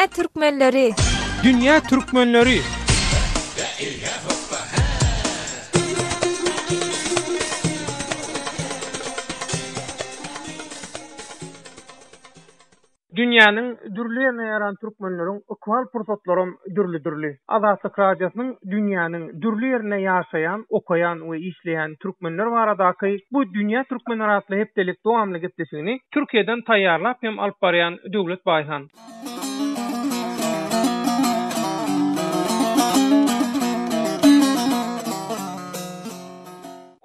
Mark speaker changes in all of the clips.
Speaker 1: Dünya Türkmenleri.
Speaker 2: Dünya Türkmenleri. Dünýäniň dürli ýerine ýaran türkmenleriň ökwal pursatlaryň dürli. Azatlyk radiosynyň dünýäniň dürli ýerine ýaşaýan, okaýan we işleýän türkmenler baradaky bu dünýä türkmenleri atly hepdelik dowamly gepleşigini Türkiýeden taýýarlap hem alyp barýan Döwlet Baýhan.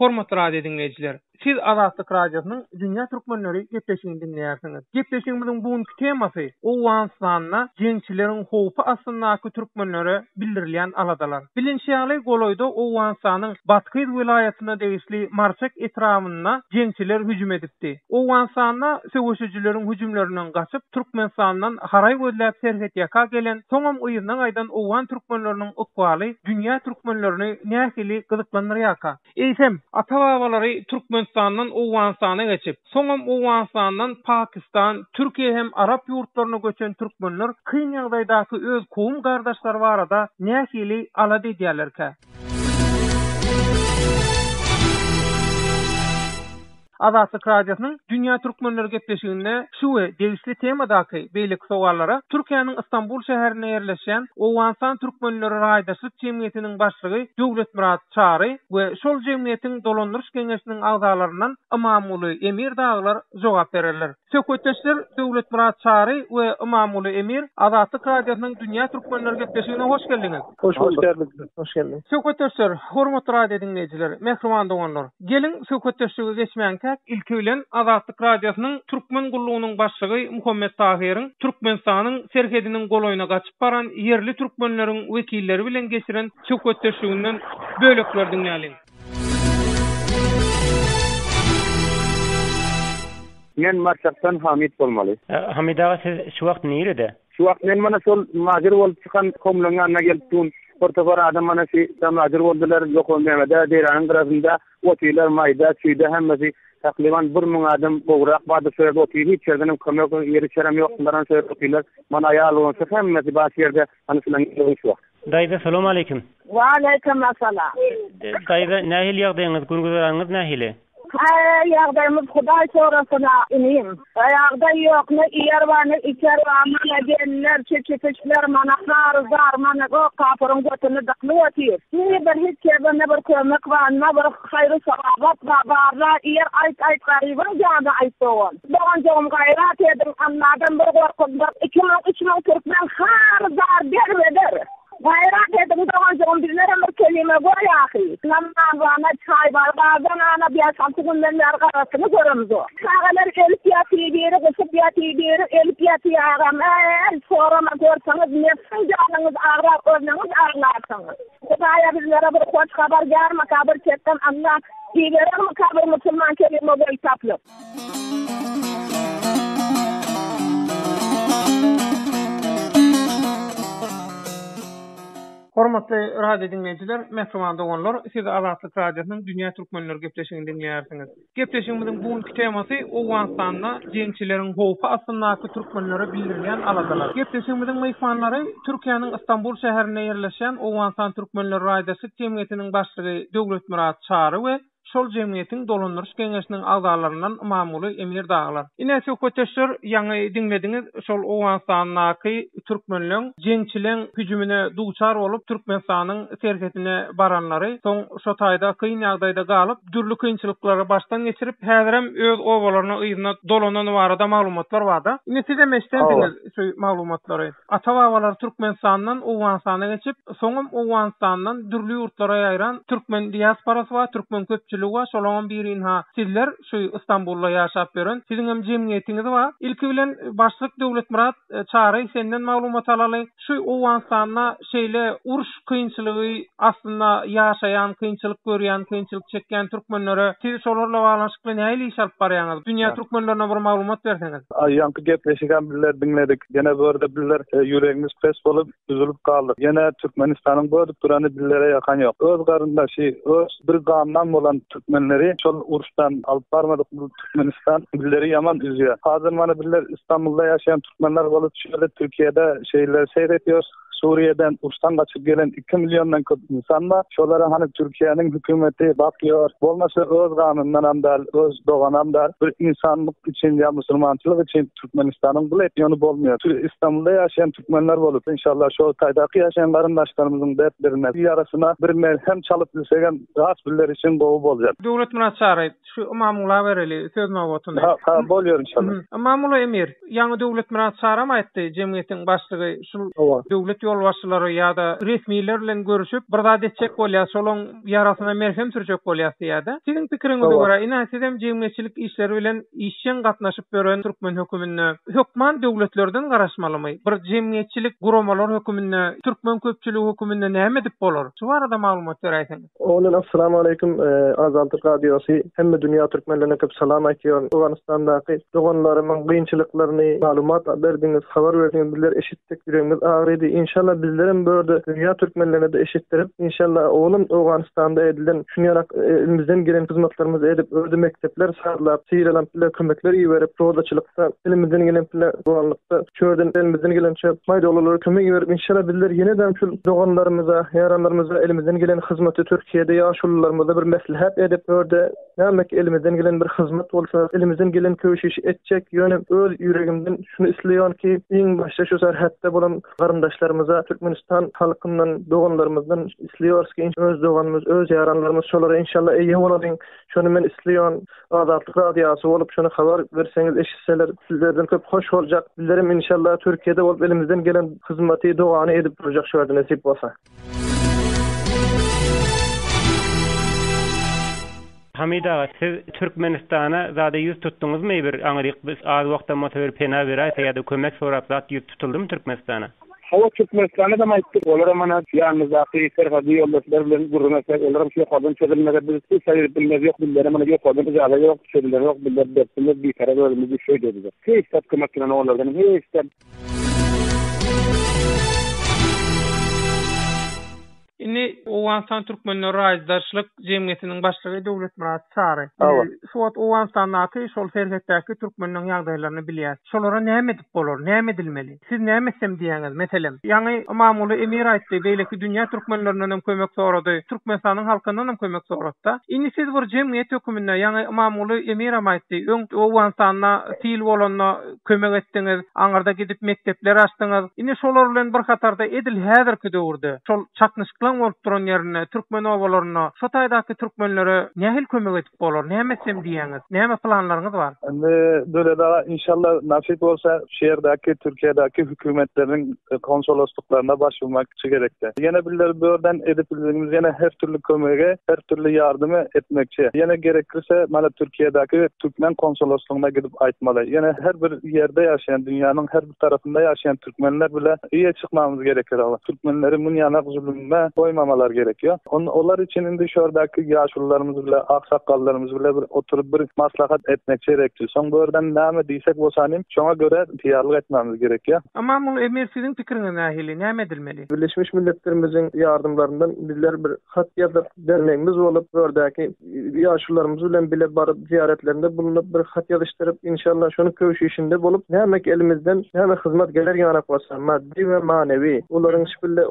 Speaker 2: Hormatly radio dinleýijiler, siz Azatlyk radiosynyň Dünya Türkmenleri gepleşigini dinleýärsiňiz. Gepleşigimiziň bugünkü temasy Owganstanyna jeňçileriň howpy asyndaky türkmenlere bildirilýän aladalar. Bilinçli goloýda Owganstanyň batky vilayatyna degişli Marşak etrawyna jeňçiler hüjüm edipdi. Owganstanyna söwüşçileriň hüjümlerinden gaçyp Türkmenistandan haray gözläp serhet ýaka gelen soňam ýylyň aýdan Owgan türkmenleriniň okwaly dünýä türkmenlerini nähili gyzyklandyrýaka. Eýsem ata-babalary Türkmenistandan Owganstana geçip, soňam Owganstandan Pakistan, Türkiýe hem Arap ýurtlaryna göçen türkmenler kyn ýagdaýdaky öz kowum gardaşlary barada nähili alady edýärlerkä. Azatlyk radiosynyň Dünya Türkmenleri gepleşiginde şu we degişli temadaky beýlik sowalara Türkiýanyň Istanbul şäherine ýerleşen Owganstan türkmenleri raýdaşlyk jemgyýetiniň başlygy Döwlet Murat Çary we şol jemgyýetiň dolandyryş geňeşiniň agzalaryndan Imamuly Emir daglar jogap bererler. Söhbetdeşler Döwlet Murat Çary we Imamuly Emir Azatlyk radiosynyň Dünya Türkmenleri gepleşigine hoş geldiňiz.
Speaker 3: Hoş geldiniz.
Speaker 2: Söhbetdeşler, hormatly radio dinleýijiler, mehriban doganlar. Gelin söhbetdeşligi geçmänkä ilki bilen Azatlyk radiosynyň Türkmen gullugynyň başlygy Muhammed Tahiryň Türkmenistanyň serhediniň goloýuna gaçyp baran yerli türkmenleriň wekilleri bilen geçiren söhbetdeşliginden bölekler dinleýäliň.
Speaker 3: Men Marşakdan Hamid bolmaly.
Speaker 4: Hamid ağa, siz şu wagt nerede?
Speaker 3: Şu wagt men mana şol mazir bolup çykan komlaryň ýanyna gelip Portofor adam mana şu mazir boldular, ýoklanmada deranyň tarapynda otylar maýda çyýda hemmesi takriban 1000 adam gowrak bady söýüp otyr, hiç ýerden kömek ýeri çärem ýok, bundan söýüp otylar. Mana ýaly bolsa hemmesi baş ýerde ana şulan ýokşu.
Speaker 4: Daýda salam aleykum.
Speaker 5: Wa aleykum assalam.
Speaker 4: Daýda nähili ýagdaýyňyz, günguzaryňyz nähili?
Speaker 5: Ýagdaýymyz Hudaý sorasyna inim. Ýagdaý ýokny, ýer barny, içer barny, gelinler, çeçeçler, manaklar, zar, manak, o kapyryň götüni dykly otyr. Bir hiç ýerde bir kömek barmy, bir haýry sababat barlar, ýer aýt garyban ýa-da aýtdyň. Dogan jogum gaýrat edim, anladan bir gorkup, 2000 Türkmen har zar bermeder. Bayrak edim dogan jogum bizlere bir kelime goý ahy. Namdan bana çay barbadan ana bir santygynden argasyny göremiz o. Çagalar elip ýatyr, gysyp ýatyr, elip ýatyr. Sorama görseňiz, nefsiň janyňyz agrap, özüňiz aglarsynız. Hudaýa bizlere bir hoş habar berme, kabar çekden Allah diýerim, kabar musulman kelime goý taplyp.
Speaker 2: Hormatly radio dinleýijiler, mehriban doganlar, siz Azatlyk radiosynyň Dünya Türkmenleri gepleşigini dinleýärsiňiz. Gepleşigimiziň bugünkü temasy Owganstanyna jeňçileriň howpy asyndaky türkmenlere bildirilýän aladalar. Gepleşigimiziň mehmanlary Türkiýanyň Istanbul şäherine ýerleşen Owganstan türkmenleri raýdaşlyk jemgyýetiniň başlygy Döwlet Murat Çary we şol jemgyýetiň dolandyryş geňeşiniň agzalaryndan Imamuly Emir daglar. Ine söhbetdeşler, ýa-ni dinlediňiz, şol Owganstanyny türkmenliň jeňçiliň hüjümine duçar bolup Türkmenistanyň serhetine baranlary soň şo taýda kyn ýagdaýda galyp, dürli kynçylyklary başdan geçirip, häzir hem öz owalaryna ýygyna dolanan barada maglumatlar barda. Ine siz emeşdendiňiz şu maglumatlary. Ata-babalar Türkmenistandan Owganstana geçip, soňam Owganstandan dürli ýurtlara ýaýran türkmen diasporasy we türkmen köpçüligi we şolaryň birini sizler şu Istanbulda ýaşap beren siziň hem jemgyýetiňiz bar. Ilki bilen başlyk Döwlet Murat Çary senden maglumat alaly. Şu Owganstanyna şeýle uruş kynçylygy aslynda ýaşaýan, kynçylyk görýän, kynçylyk çekýän türkmenlere siz şolarla baglanşyk bilen näme iş alyp barýaňyz? Dünya türkmenlerine bir maglumat berseňiz.
Speaker 3: Ýanky gepleşigen biller dinledik. Ýene börde biller ýüregimiz pes bolup, üzülüp galdyk. Ýene Türkmenistanyň böldük durany billere ýakan ýok. Öz garyndaşy, öz bir gamdan bolan Türkmenleri şol uruşdan alıp barmadık bu Türkmenistan billeri yaman üzüyor. Hazır mana biller İstanbul'da yaşayan Türkmenler olup şöyle Türkiye'de şeyler seyrediyoruz. Suriye'den uçtan kaçıp gelen 2 milyondan köp insan var. Şolara hani Türkiye'nin hükümeti bakıyor. Olmasa öz kanundan amdal, öz doğan amdal bir insanlık için ya Müslümançılık için Türkmenistan'ın bu etiyonu bolmuyor. İstanbul'da yaşayan Türkmenler olup inşallah şu taydaki yaşayan karındaşlarımızın dertlerine bir yarasına bir melhem çalıp bilsegen rahat biller için boğu bolacak.
Speaker 2: Döwlet münasara şu mamula vereli söz mawatında.
Speaker 3: Ha boluyor inşallah.
Speaker 2: Mamula Emir, ýa-ni döwlet münasara mı etdi jemgyýetiň başlygy şu döwlet yol başçylary ýa-da resmiler bilen görüşüp bir zat etjek bolýar, şolaň ýarasyna merhem sürjek bolýar ýa-da. Siziň pikiriňize görä, ina sizem jemgyýetçilik işleri bilen işçen gatnaşyp gören Türkmen hökümine hökman döwletlerden garaşmalymy? Bir jemgyýetçilik guramalar hökümine, Türkmen köpçüligi hökümine näme edip bolar? Şu arada maglumat beräýsiň.
Speaker 1: Oğlum assalamu aleykum. Azaltyk radiosu hemme dünýä türkmenlerine köp salam aýtýar. Awganistandaky doganlarymyň gynçylyklaryny maglumat berdiňiz, habar berdiňiz, bizler eşitdik, ýüregimiz agrydy. İnşallah bizlerin böyle dünýä türkmenlerine de eşitdirip, inşallah oğlum Awganistanda edilen şunyarak elimizden gelen hyzmatlarymyzy edip, öýde mektepler sarlap, siralan bilen kömekler ýerip, rodaçylykda elimizden gelen bilen doganlykda çörden elimizden gelen maýdalary kömek ýerip, inşallah bizler ýene-de şu doganlarymyza, ýaranlarymyza elimizden gelen hyzmaty Türkiýede ýaşulylarymyza bir meslihat edip, öýde nämek elimizden gelen bir hyzmat bolsa, elimizden gelen köşüş etjek ýöne öz ýüregimden şunu isleýän ki, iň başda şu serhatda bolan garyndaşlarymyza, Türkmenistan halkyndan, doganlarymyzdan isleýäris ki, öz doganymyz, öz ýaranlarymyz şolara inşallah eýe boladyn. Şonu men isleýän Azatlyk radiosu bolup şonu habar berseňiz, eşitseler sizlerden köp hoş boljak. Bizlerim inşallah Türkiýede bolup elimizden gelen hyzmaty, dogany edip durjak şu wagtda nasip bolsa.
Speaker 4: Hamida, siz Türkmenistan'a zada yüz tuttunuz mu bir aňyryk biz az wagtda motor pena beräýär ýa-da kömek sorap zat yüz tutuldymy Türkmenistan'a?
Speaker 3: Hava Türkmenistan'a da maýtdyk. Olara mana ýanymyzdaky serhady ýoldaşlar bilen gurulmasak, olar şu ýokdan çözülmege biz säýip bilmez ýok, billere mana ýokdan ýaly ýok, çözülmeli ýok, biller dertimiz bir kere bölümüzü şöý dedi. Hiç kömekden olardan hiç
Speaker 2: Ini Awganistan Türkmenler raýatdaşlyk jemgyýetiniň başlygy Döwlet Münasara. Şuwat Awganistandaky şol serhetdäki türkmenliň ýagdaýlaryny bilýär. Şolara näme edip bolar, näme edilmeli? Siz näme etsem diýäňiz? Meselem, ýa-ni mamuly Emir aýtdy, beýleki dünýä türkmenlerinden hem kömek sorady, Türkmenistanyň halkyndan hem kömek soradda. Ini siz bir jemgyýet hökümine, ýa-ni mamuly Emir aýtdy, öň Awganistana til bolanyna kömek etdiňiz, aňarda gidip mektepler açdyňyz. Ini şolar bilen bir hatarda edil häzirki döwürde şol çaknyşyk bolup duran ýerine, türkmen owalaryna, şu taýdaky türkmenlere nähil kömek edip bolar, näme etsem diýäňiz, näme planlaryňyz bar?
Speaker 3: Böyle daha inşallah nasip olsa şehirdeki, Türkiye'deki hükümetlerin konsolosluklarına başvurmak gerekli. Yine birileri böğürden edip bildiğimiz yine her türlü kömeğe, her türlü yardımı etmekçi. Yine gerekirse mana Türkiye'deki Türkmen konsolosluğuna gidip aytmalı. Yine her bir yerde yaşayan, dünyanın her bir tarafında yaşayan Türkmenler bile iyiye çıkmamız gerekir. Türkmenlerin bunun yanak zulmüne koymamalar gerekiyor. Onlar için indi şuradaki yaşlılarımız bile, aksakallarımız bile oturup bir maslahat etmek gerekiyor. Son böğürden näme diýsek bolsanym, şoňa göre tiýarlyk etmemiz gerekiyor.
Speaker 2: Ama bu Emir siziň pikiriňiz nähili, näme edilmeli?
Speaker 1: Birleşmiş Milletlerimizin yardımlarından bizler bir hat ýazyp derneğimiz bolup, bördäki ýaşlylarymyz bilen bile barıp ziyaretlerinde bulunup bir hat ýazyşdyryp inşallah şonu köşüşinde bolup näme elimizden näme hyzmat geler ýanak bolsa, maddi we manevi, olaryň şüpille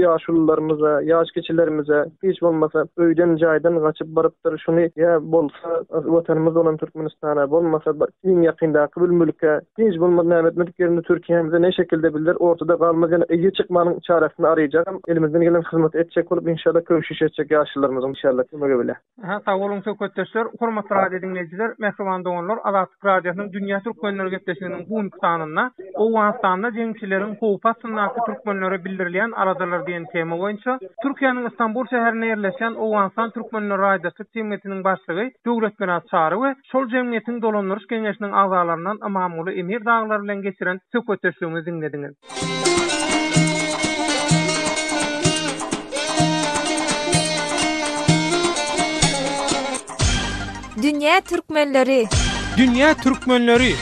Speaker 1: ýaşlylarymyza, ýaş keçilerimize hiç bolmasa öýden jaýdan gaçyp barypdyr şunu ýa bolsa watanymyz olan Türkmenistana bolmasa iň ýakyndaky bir mülke hiç bolmasa näme etmek ýerine Türkiýemize ne şekilde bildir ortada galmaz ýa-ni eýe çykmanyň çaresini arayjak elimizden gelen hyzmat etjek bolup inşallah köşüş etjek ýaşlylarymyz inşallah kömege bile.
Speaker 2: Sag bolun söhbetdeşler, hormatly radio dinleýijiler, Mehriban doganlar, Azatlyk radiosynyň Dünýä Türkmenleri gepleşiginiň bu ünitanyna Awganistanda jeňçileriň howpasyna türkmenlere bildirilýän aradalar diýen tema boýunça Türkiýanyň Istanbul şäherine ýerleşen Awganistan Türkmenleri raýatdaşlyk jemgyýetiniň başlygy Döwlet Münasara we şol jemgyýetiň dolandyryş geňeşiniň agzalaryndan Amamuly Emir daglar bilen geçiren söhbetdeşligimizi dinlediňiz.
Speaker 6: Dünýä Türkmenleri.
Speaker 2: Dünýä Türkmenleri.